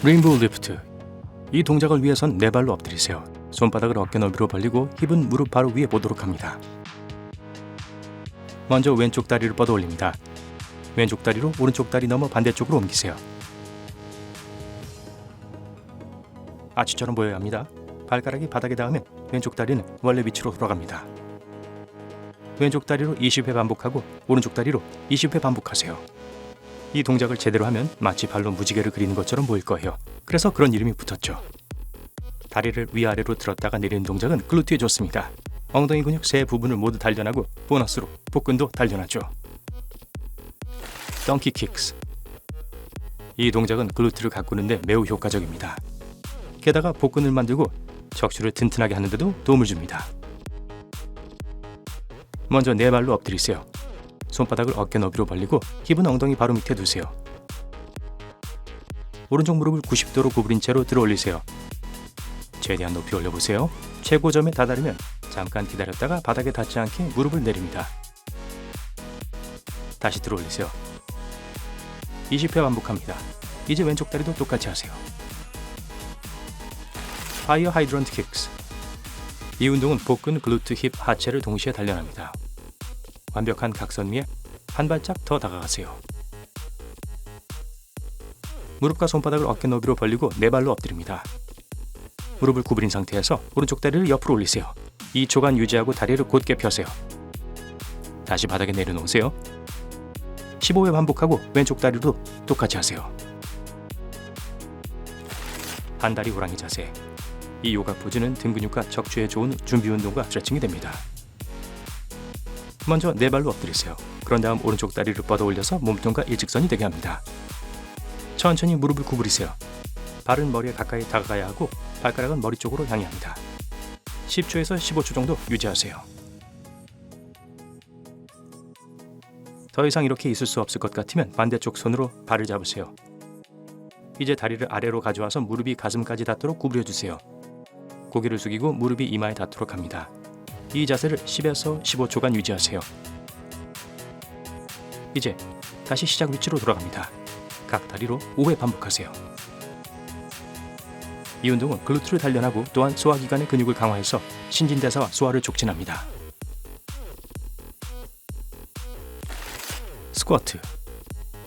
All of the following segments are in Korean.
레인보우 리프트. 이 동작을 위해선 네 발로 엎드리세요. 손바닥을 어깨 너비로 벌리고 힙은 무릎 바로 위에 보도록 합니다. 먼저 왼쪽 다리를 뻗어 올립니다. 왼쪽 다리로 오른쪽 다리 넘어 반대쪽으로 옮기세요. 아치처럼 보여야 합니다. 발가락이 바닥에 닿으면 왼쪽 다리는 원래 위치로 돌아갑니다. 왼쪽 다리로 20회 반복하고 오른쪽 다리로 20회 반복하세요. 이 동작을 제대로 하면 마치 발로 무지개를 그리는 것처럼 보일 거예요. 그래서 그런 이름이 붙었죠. 다리를 위아래로 들었다가 내리는 동작은 글루트에 좋습니다. 엉덩이 근육 세 부분을 모두 단련하고 보너스로 복근도 단련하죠. 덩키 킥스. 이 동작은 글루트를 가꾸는데 매우 효과적입니다. 게다가 복근을 만들고 척추를 튼튼하게 하는데도 도움을 줍니다. 먼저 네 발로 엎드리세요. 손바닥을 어깨 너비로 벌리고 힙은 엉덩이 바로 밑에 두세요. 오른쪽 무릎을 90도로 구부린 채로 들어 올리세요. 최대한 높이 올려보세요. 최고점에 다다르면 잠깐 기다렸다가 바닥에 닿지 않게 무릎을 내립니다. 다시 들어 올리세요. 20회 반복합니다. 이제 왼쪽 다리도 똑같이 하세요. 파이어 하이드런트 킥스. 이 운동은 복근, 글루트, 힙, 하체를 동시에 단련합니다. 완벽한 각선 위에 한 발짝 더 다가가세요. 무릎과 손바닥을 어깨 너비로 벌리고 네 발로 엎드립니다. 무릎을 구부린 상태에서 오른쪽 다리를 옆으로 올리세요. 2초간 유지하고 다리를 곧게 펴세요. 다시 바닥에 내려놓으세요. 15회 반복하고 왼쪽 다리도 똑같이 하세요. 한 다리 호랑이 자세. 이 요가 포즈는 등 근육과 척추에 좋은 준비 운동과 스트레칭이 됩니다. 먼저 네 발로 엎드리세요. 그런 다음 오른쪽 다리를 뻗어 올려서 몸통과 일직선이 되게 합니다. 천천히 무릎을 구부리세요. 발은 머리에 가까이 다가가야 하고 발가락은 머리 쪽으로 향해야 합니다. 10초에서 15초 정도 유지하세요. 더 이상 이렇게 있을 수 없을 것 같으면 반대쪽 손으로 발을 잡으세요. 이제 다리를 아래로 가져와서 무릎이 가슴까지 닿도록 구부려주세요. 고개를 숙이고 무릎이 이마에 닿도록 합니다. 이 자세를 10에서 15초간 유지하세요. 이제 다시 시작 위치로 돌아갑니다. 각 다리로 5회 반복하세요. 이 운동은 글루트를 단련하고 또한 소화기관의 근육을 강화해서 신진대사와 소화를 촉진합니다. 스쿼트.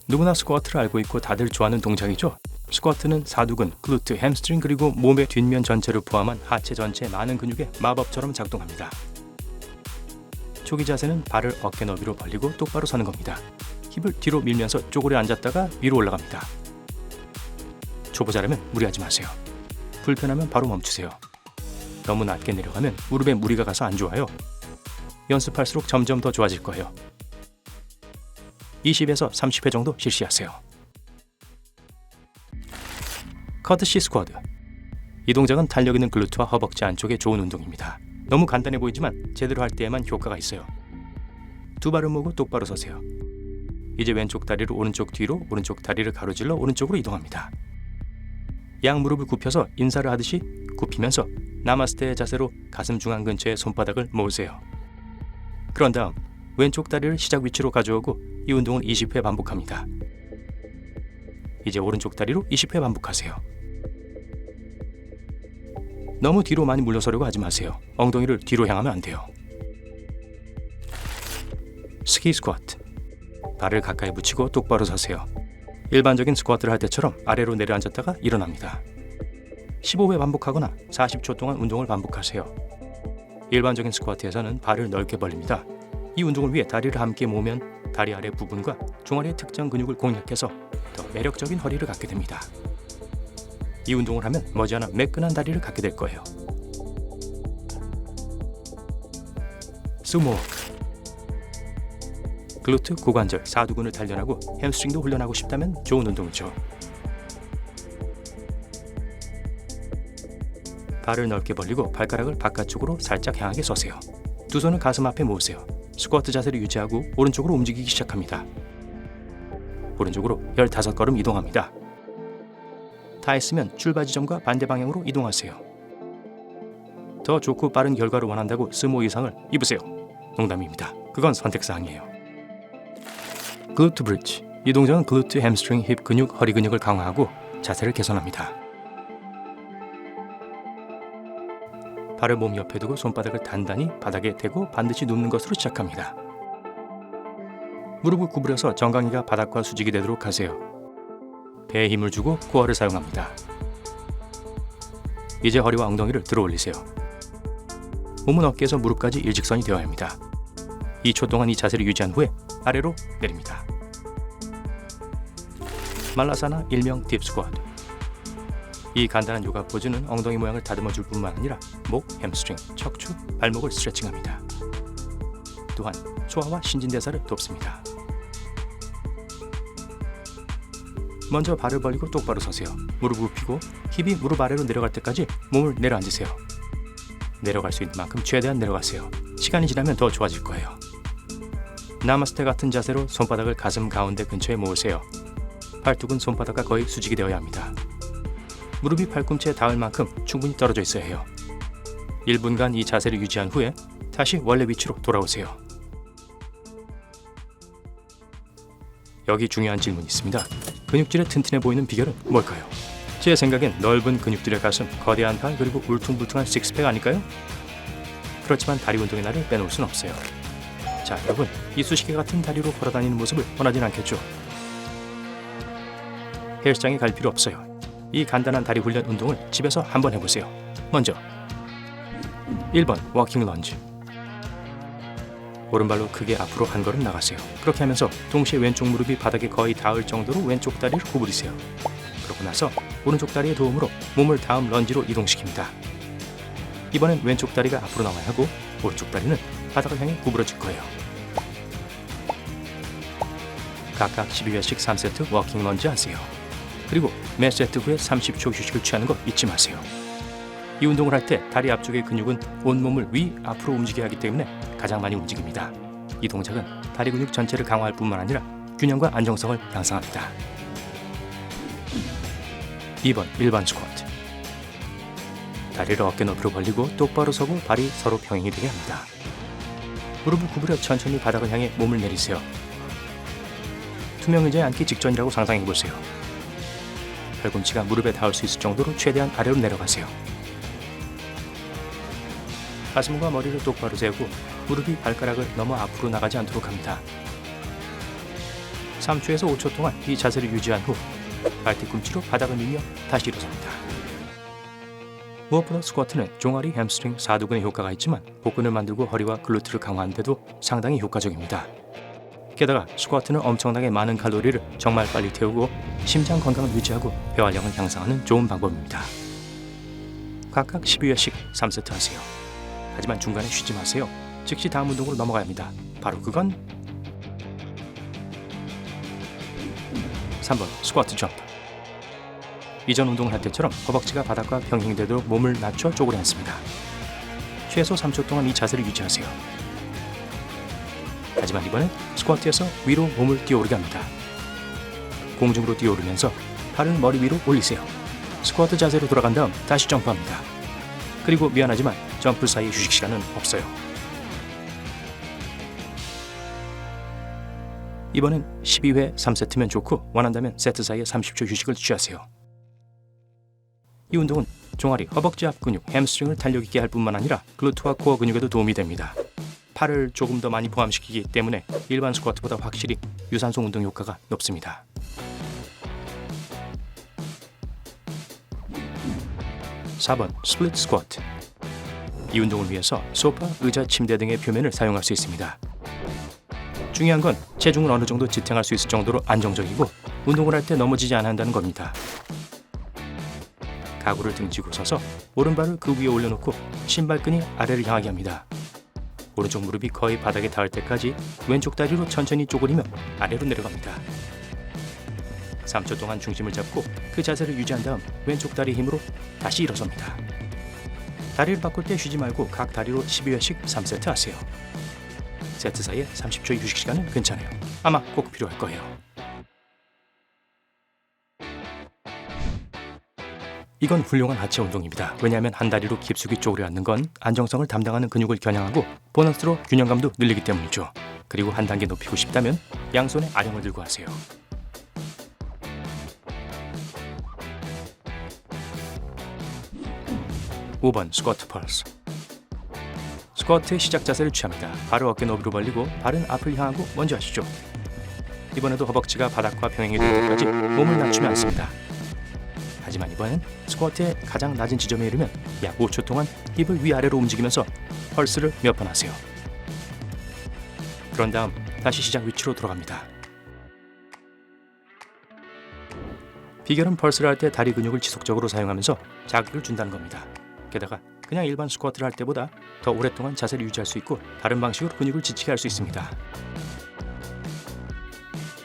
누구나 스쿼트를 알고 있고 다들 좋아하는 동작이죠. 스쿼트는 사두근, 글루트, 햄스트링 그리고 몸의 뒷면 전체를 포함한 하체 전체의 많은 근육에 마법처럼 작동합니다. 초기 자세는 발을 어깨 너비로 벌리고 똑바로 서는 겁니다. 힙을 뒤로 밀면서 쪼그려 앉았다가 위로 올라갑니다. 초보자라면 무리하지 마세요. 불편하면 바로 멈추세요. 너무 낮게 내려가면 무릎에 무리가 가서 안 좋아요. 연습할수록 점점 더 좋아질 거예요. 20에서 30회 정도 실시하세요. 커트시 스쿼드. 이 동작은 탄력 있는 글루트와 허벅지 안쪽에 좋은 운동입니다. 너무 간단해 보이지만 제대로 할 때에만 효과가 있어요. 두 발을 모으고 똑바로 서세요. 이제 왼쪽 다리를 오른쪽 뒤로, 오른쪽 다리를 가로질러 오른쪽으로 이동합니다. 양 무릎을 굽혀서 인사를 하듯이 굽히면서 나마스테 자세로 가슴 중앙 근처에 손바닥을 모으세요. 그런 다음 왼쪽 다리를 시작 위치로 가져오고 이 운동을 20회 반복합니다. 이제 오른쪽 다리로 20회 반복하세요. 너무 뒤로 많이 물러서려고 하지 마세요. 엉덩이를 뒤로 향하면 안 돼요. 스키 스쿼트. 발을 가까이 붙이고 똑바로 서세요. 일반적인 스쿼트를 할 때처럼 아래로 내려앉았다가 일어납니다. 15회 반복하거나 40초 동안 운동을 반복하세요. 일반적인 스쿼트에서는 발을 넓게 벌립니다. 이 운동을 위해 다리를 함께 모으면 다리 아래 부분과 종아리의 특정 근육을 공략해서 더 매력적인 허리를 갖게 됩니다. 이 운동을 하면 머지않아 매끈한 다리를 갖게 될 거예요. 스모워크. 글루트, 고관절, 사두근을 단련하고 햄스트링도 훈련하고 싶다면 좋은 운동이죠. 발을 넓게 벌리고 발가락을 바깥쪽으로 살짝 향하게 서세요. 두 손을 가슴 앞에 모으세요. 스쿼트 자세를 유지하고 오른쪽으로 움직이기 시작합니다. 오른쪽으로 15걸음 이동합니다. 다 했으면 출발 지점과 반대 방향으로 이동하세요. 더 좋고 빠른 결과를 원한다고 스모 의상을 입으세요. 농담입니다. 그건 선택사항이에요. 글루트 브릿지. 이 동작은 글루트, 햄스트링, 힙 근육, 허리 근육을 강화하고 자세를 개선합니다. 발을 몸 옆에 두고 손바닥을 단단히 바닥에 대고 반드시 눕는 것으로 시작합니다. 무릎을 구부려서 정강이가 바닥과 수직이 되도록 하세요. 배에 힘을 주고 코어를 사용합니다. 이제 허리와 엉덩이를 들어 올리세요. 몸은 어깨에서 무릎까지 일직선이 되어야 합니다. 2초 동안 이 자세를 유지한 후에 아래로 내립니다. 말라사나 일명 딥 스쿼트. 이 간단한 요가 포즈는 엉덩이 모양을 다듬어 줄 뿐만 아니라 목, 햄스트링, 척추, 발목을 스트레칭합니다. 또한 소화와 신진대사를 돕습니다. 먼저 발을 벌리고 똑바로 서세요. 무릎을 굽히고 힙이 무릎 아래로 내려갈 때까지 몸을 내려앉으세요. 내려갈 수 있는 만큼 최대한 내려가세요. 시간이 지나면 더 좋아질 거예요. 나마스테 같은 자세로 손바닥을 가슴 가운데 근처에 모으세요. 팔뚝은 손바닥과 거의 수직이 되어야 합니다. 무릎이 팔꿈치에 닿을 만큼 충분히 떨어져 있어야 해요. 1분간 이 자세를 유지한 후에 다시 원래 위치로 돌아오세요. 여기 중요한 질문이 있습니다. 근육질이 튼튼해 보이는 비결은 뭘까요? 제 생각엔 넓은 근육들의 가슴, 거대한 발, 그리고 울퉁불퉁한 식스팩 아닐까요? 그렇지만 다리 운동의 날을 빼놓을 순 없어요. 자, 여러분, 이 수식계 같은 다리로 걸어다니는 모습을 원하진 않겠죠? 헬스장에 갈 필요 없어요. 이 간단한 다리 훈련 운동을 집에서 한번 해보세요. 먼저 1번 워킹 런지. 오른발로 크게 앞으로 한 걸음 나가세요. 그렇게 하면서 동시에 왼쪽 무릎이 바닥에 거의 닿을 정도로 왼쪽 다리를 구부리세요. 그러고 나서 오른쪽 다리의 도움으로 몸을 다음 런지로 이동시킵니다. 이번엔 왼쪽 다리가 앞으로 나와야 하고 오른쪽 다리는 바닥을 향해 구부러질 거예요. 각각 12회씩 3세트 워킹 런지 하세요. 그리고 매 세트 후에 30초 휴식을 취하는 거 잊지 마세요. 이 운동을 할 때 다리 앞쪽의 근육은 온몸을 위, 앞으로 움직여야 하기 때문에 가장 많이 움직입니다. 이 동작은 다리 근육 전체를 강화할 뿐만 아니라 균형과 안정성을 향상합니다. 2번 일반 스쿼트. 다리를 어깨 높이로 벌리고 똑바로 서고 발이 서로 평행이 되게 합니다. 무릎을 구부려 천천히 바닥을 향해 몸을 내리세요. 투명 의자에 앉기 직전이라고 상상해보세요. 팔꿈치가 무릎에 닿을 수 있을 정도로 최대한 아래로 내려가세요. 가슴과 머리를 똑바로 세우고 무릎이 발가락을 넘어 앞으로 나가지 않도록 합니다. 3초에서 5초 동안 이 자세를 유지한 후 발뒤꿈치로 바닥을 밀며 다시 일어섭니다. 무엇보다 스쿼트는 종아리, 햄스트링, 사두근에 효과가 있지만 복근을 만들고 허리와 글루트를 강화하는 데도 상당히 효과적입니다. 게다가 스쿼트는 엄청나게 많은 칼로리를 정말 빨리 태우고 심장 건강을 유지하고 폐활량을 향상하는 좋은 방법입니다. 각각 12회씩 3세트 하세요. 하지만 중간에 쉬지 마세요. 즉시 다음 운동으로 넘어가야 합니다. 바로 그건 3번 스쿼트 점프. 이전 운동을 할 때처럼 허벅지가 바닥과 평행되도록 몸을 낮춰 쪼그려 앉습니다. 최소 3초 동안 이 자세를 유지하세요. 하지만 이번엔 스쿼트에서 위로 몸을 뛰어오르게 합니다. 공중으로 뛰어오르면서 팔을 머리 위로 올리세요. 스쿼트 자세로 돌아간 다음 다시 점프합니다. 그리고 미안하지만 점프 사이 휴식 시간은 없어요. 이번엔 12회 3세트면 좋고 원한다면 세트 사이에 30초 휴식을 취하세요. 이 운동은 종아리, 허벅지 앞 근육, 햄스트링을 탄력 있게 할 뿐만 아니라 글루트와 코어 근육에도 도움이 됩니다. 팔을 조금 더 많이 포함시키기 때문에 일반 스쿼트보다 확실히 유산소 운동 효과가 높습니다. 4번 스플릿 스쿼트. 이 운동을 위해서 소파, 의자, 침대 등의 표면을 사용할 수 있습니다. 중요한 건 체중을 어느 정도 지탱할 수 있을 정도로 안정적이고 운동을 할 때 넘어지지 않아야 한다는 겁니다. 가구를 등지고 서서 오른발을 그 위에 올려놓고 신발끈이 아래를 향하게 합니다. 오른쪽 무릎이 거의 바닥에 닿을 때까지 왼쪽 다리로 천천히 쪼그리며 아래로 내려갑니다. 3초 동안 중심을 잡고 그 자세를 유지한 다음 왼쪽 다리 힘으로 다시 일어섭니다. 다리를 바꿀 때 쉬지 말고 각 다리로 12회씩 3세트 하세요. 세트 사이에 30초 휴식 시간은 괜찮아요. 아마 꼭 필요할 거예요. 이건 훌륭한 하체 운동입니다. 왜냐하면 한 다리로 깊숙이 쪼그려 앉는 건 안정성을 담당하는 근육을 겨냥하고 보너스로 균형감도 늘리기 때문이죠. 그리고 한 단계 높이고 싶다면 양손에 아령을 들고 하세요. 5번 스쿼트 펄스. 스쿼트의 시작 자세를 취합니다. 발을 어깨 너비로 벌리고 발은 앞을 향하고 먼저 하시죠. 이번에도 허벅지가 바닥과 병행이 될 때까지 몸을 낮추면 않습니다. 하지만 이번엔 스쿼트의 가장 낮은 지점에 이르면 약 5초 동안 힙을 위아래로 움직이면서 펄스를 몇 번 하세요. 그런 다음 다시 시작 위치로 돌아갑니다. 비결은 펄스를 할 때 다리 근육을 지속적으로 사용하면서 자극을 준다는 겁니다. 게다가 그냥 일반 스쿼트를 할 때보다 더 오랫동안 자세를 유지할 수 있고 다른 방식으로 근육을 지치게 할 수 있습니다.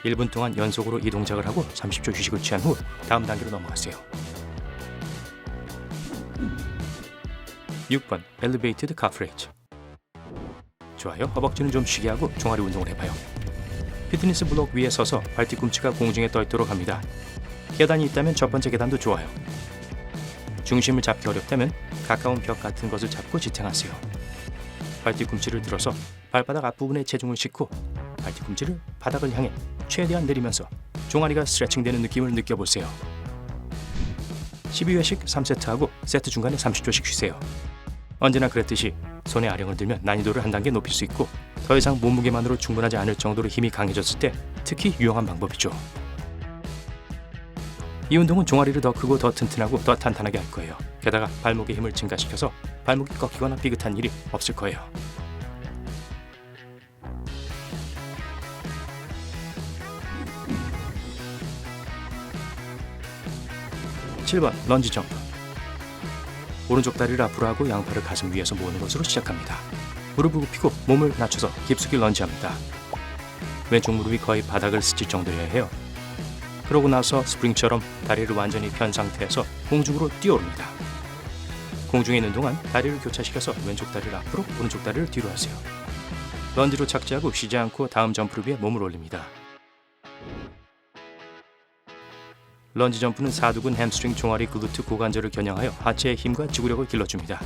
1분 동안 연속으로 이 동작을 하고 30초 휴식을 취한 후 다음 단계로 넘어가세요. 6번 엘리베이티드 카프 레이즈. 좋아요. 허벅지는 좀 쉬게 하고 종아리 운동을 해봐요. 피트니스 블록 위에 서서 발 뒤꿈치가 공중에 떠 있도록 합니다. 계단이 있다면 첫 번째 계단도 좋아요. 중심을 잡기 어렵다면 가까운 벽 같은 것을 잡고 지탱하세요. 발 뒤꿈치를 들어서 발바닥 앞부분에 체중을 싣고 발 뒤꿈치를 바닥을 향해 최대한 내리면서 종아리가 스트레칭되는 느낌을 느껴보세요. 12회씩 3세트하고 세트 중간에 30초씩 쉬세요. 언제나 그랬듯이 손에 아령을 들면 난이도를 한 단계 높일 수 있고 더 이상 몸무게만으로 충분하지 않을 정도로 힘이 강해졌을 때 특히 유용한 방법이죠. 이 운동은 종아리를 더 크고 더 튼튼하고 더 탄탄하게 할 거예요. 게다가 발목의 힘을 증가시켜서 발목이 꺾이거나 삐끗한 일이 없을 거예요. 7번 런지 점프. 오른쪽 다리를 앞으로 하고 양팔을 가슴 위에서 모으는 것으로 시작합니다. 무릎을 굽히고 몸을 낮춰서 깊숙이 런지합니다. 왼쪽 무릎이 거의 바닥을 스칠 정도여야 해요. 그러고 나서 스프링처럼 다리를 완전히 편 상태에서 공중으로 뛰어오릅니다. 공중에 있는 동안 다리를 교차시켜서 왼쪽 다리를 앞으로 오른쪽 다리를 뒤로 하세요. 런지로 착지하고 쉬지 않고 다음 점프를 위해 몸을 올립니다. 런지 점프는 사두근, 햄스트링, 종아리, 글루트, 고관절을 겨냥하여 하체의 힘과 지구력을 길러줍니다.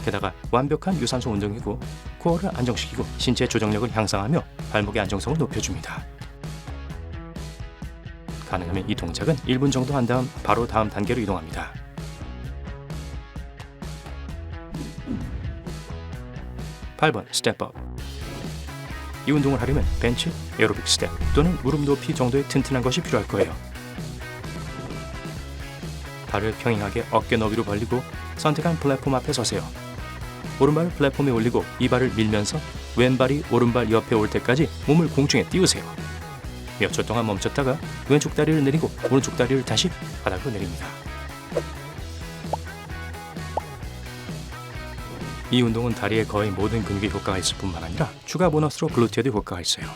게다가 완벽한 유산소 운동이고 코어를 안정시키고 신체 조정력을 향상하며 발목의 안정성을 높여줍니다. 가능하면 이 동작은 1분 정도 한 다음 바로 다음 단계로 이동합니다. 8번 스텝업. 이 운동을 하려면 벤치, 에어로빅 스텝 또는 무릎 높이 정도의 튼튼한 것이 필요할 거예요. 발을 평행하게 어깨 너비로 벌리고 선택한 플랫폼 앞에 서세요. 오른발을 플랫폼에 올리고 이 발을 밀면서 왼발이 오른발 옆에 올 때까지 몸을 공중에 띄우세요. 몇 초 동안 멈췄다가 왼쪽 다리를 내리고 오른쪽 다리를 다시 바닥으로 내립니다. 이 운동은 다리의 거의 모든 근육에 효과가 있을 뿐만 아니라 추가 보너스로 글루테에도 효과가 있어요.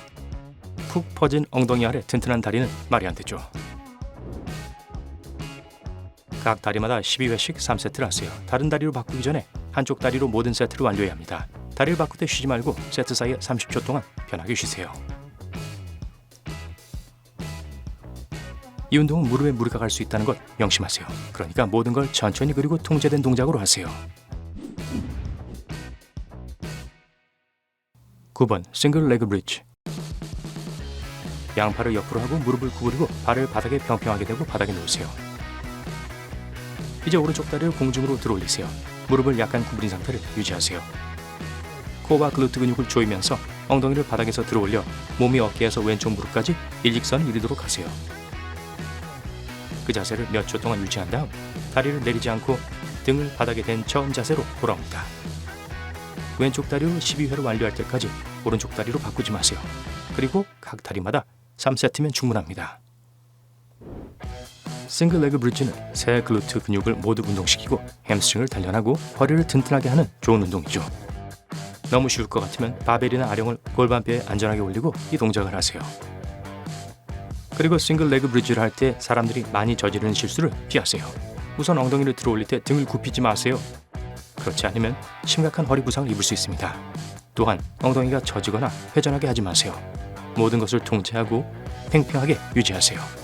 푹 퍼진 엉덩이 아래 튼튼한 다리는 말이 안 되죠. 각 다리마다 12회씩 3세트를 하세요. 다른 다리로 바꾸기 전에 한쪽 다리로 모든 세트를 완료해야 합니다. 다리를 바꿀 때 쉬지 말고 세트 사이에 30초 동안 편하게 쉬세요. 이 운동은 무릎에 무리가 갈 수 있다는 것 명심하세요. 그러니까 모든 걸 천천히 그리고 통제된 동작으로 하세요. 9번 싱글 레그 브릿지. 양팔을 옆으로 하고 무릎을 구부리고 발을 바닥에 평평하게 대고 바닥에 놓으세요. 이제 오른쪽 다리를 공중으로 들어올리세요. 무릎을 약간 구부린 상태를 유지하세요. 코어와 글루트 근육을 조이면서 엉덩이를 바닥에서 들어올려 몸이 어깨에서 왼쪽 무릎까지 일직선을 이루도록 하세요. 그 자세를 몇 초 동안 유지한 다음 다리를 내리지 않고 등을 바닥에 댄 처음 자세로 돌아옵니다. 왼쪽 다리로 12회를 완료할 때까지 오른쪽 다리로 바꾸지 마세요. 그리고 각 다리마다 3세트면 충분합니다. 싱글 레그 브릿지는 세 글루트 근육을 모두 운동시키고 햄스트링을 단련하고 허리를 튼튼하게 하는 좋은 운동이죠. 너무 쉬울 것 같으면 바벨이나 아령을 골반뼈에 안전하게 올리고 이 동작을 하세요. 그리고 싱글 레그 브릿지를 할 때 사람들이 많이 저지르는 실수를 피하세요. 우선 엉덩이를 들어올릴 때 등을 굽히지 마세요. 그렇지 않으면 심각한 허리 부상을 입을 수 있습니다. 또한 엉덩이가 젖거나 회전하게 하지 마세요. 모든 것을 통제하고 팽팽하게 유지하세요.